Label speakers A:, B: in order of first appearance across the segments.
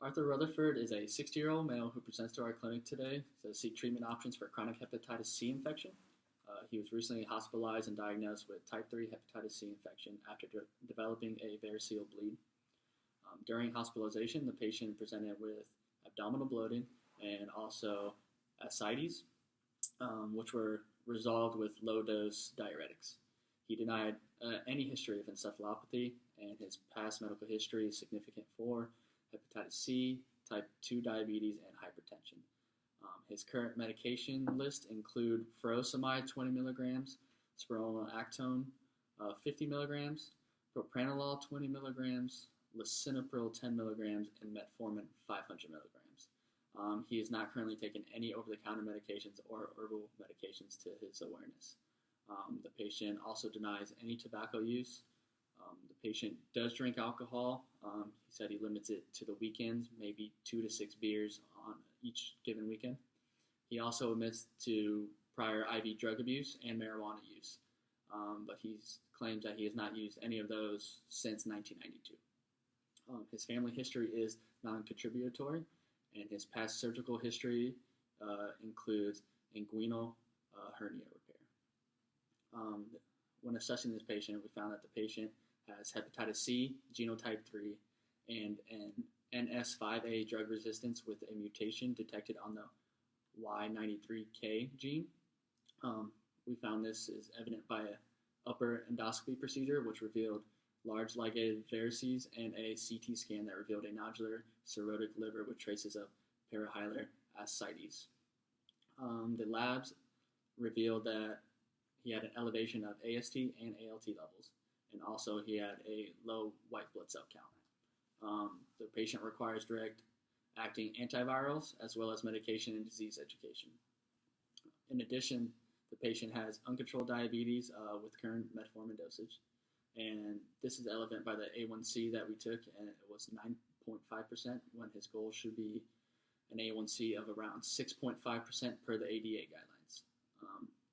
A: Arthur Rutherford is a 60-year-old male who presents to our clinic today to seek treatment options for chronic hepatitis C infection. He was recently hospitalized and diagnosed with type 3 hepatitis C infection after developing a variceal bleed. During hospitalization, the patient presented with abdominal bloating and also ascites, which were resolved with low-dose diuretics. He denied any history of encephalopathy, and his past medical history is significant for hepatitis C, type 2 diabetes, and hypertension. His current medication list include furosemide 20 milligrams, spironolactone 50 milligrams, propranolol 20 milligrams, lisinopril 10 milligrams, and metformin 500 milligrams. He is not currently taking any over-the-counter medications or herbal medications to his awareness. The patient also denies any tobacco use. The patient does drink alcohol. He said he limits it to the weekends, maybe 2 to 6 beers on each given weekend. He also admits to prior IV drug abuse and marijuana use, but he claims that he has not used any of those since 1992. His family history is non-contributory, and his past surgical history includes inguinal hernia repair. When assessing this patient, we found that the patient has hepatitis C, genotype 3, and an NS5A drug resistance with a mutation detected on the Y93K gene. We found this is evident by an upper endoscopy procedure, which revealed large ligated varices, and a CT scan that revealed a nodular cirrhotic liver with traces of parahilar ascites. The labs revealed that he had an elevation of AST and ALT levels, and also he had a low white blood cell count. The patient requires direct-acting antivirals as well as medication and disease education. In addition, the patient has uncontrolled diabetes with current metformin dosage, and this is evident by the A1C that we took, and it was 9.5% when his goal should be an A1C of around 6.5% per the ADA guidelines.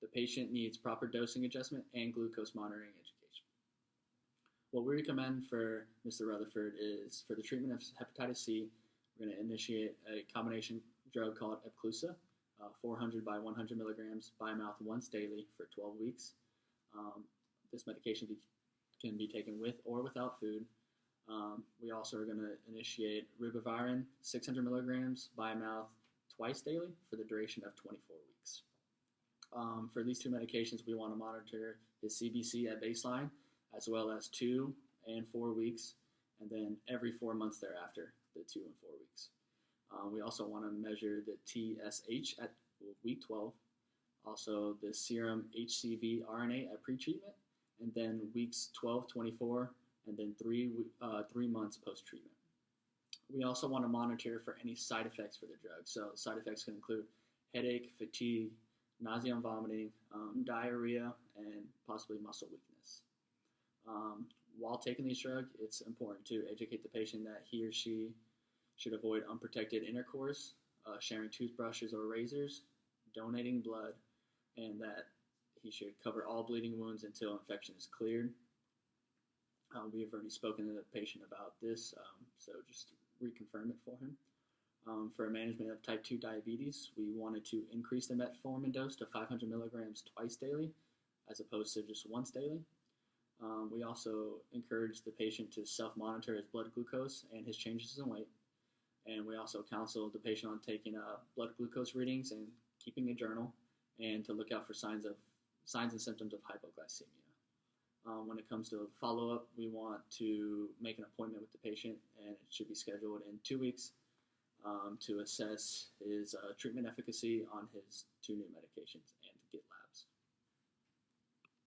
A: The patient needs proper dosing adjustment and glucose monitoring education. What we recommend for Mr. Rutherford is for the treatment of hepatitis C, we're going to initiate a combination drug called Epclusa, 400 by 100 milligrams by mouth once daily for 12 weeks. This medication can be taken with or without food. We also are going to initiate ribavirin, 600 milligrams by mouth twice daily for the duration of 24 weeks. For these two medications, we want to monitor his CBC at baseline, as well as 2 and 4 weeks, and then every 4 months thereafter, the 2 and 4 weeks. We also want to measure the TSH at week 12, also the serum HCV RNA at pretreatment, and then weeks 12, 24, and then 3 months post-treatment. We also want to monitor for any side effects for the drug. So side effects can include headache, fatigue, nausea and vomiting, diarrhea, and possibly muscle weakness. While taking these drugs, it's important to educate the patient that he or she should avoid unprotected intercourse, sharing toothbrushes or razors, donating blood, and that he should cover all bleeding wounds until infection is cleared. We have already spoken to the patient about this, so just reconfirm it for him. For management of type 2 diabetes, we wanted to increase the metformin dose to 500 milligrams twice daily, as opposed to just once daily. We also encourage the patient to self-monitor his blood glucose and his changes in weight. And we also counsel the patient on taking blood glucose readings and keeping a journal, and to look out for signs and symptoms of hypoglycemia. When it comes to follow-up, we want to make an appointment with the patient, and it should be scheduled in 2 weeks to assess his treatment efficacy on his 2 new medications.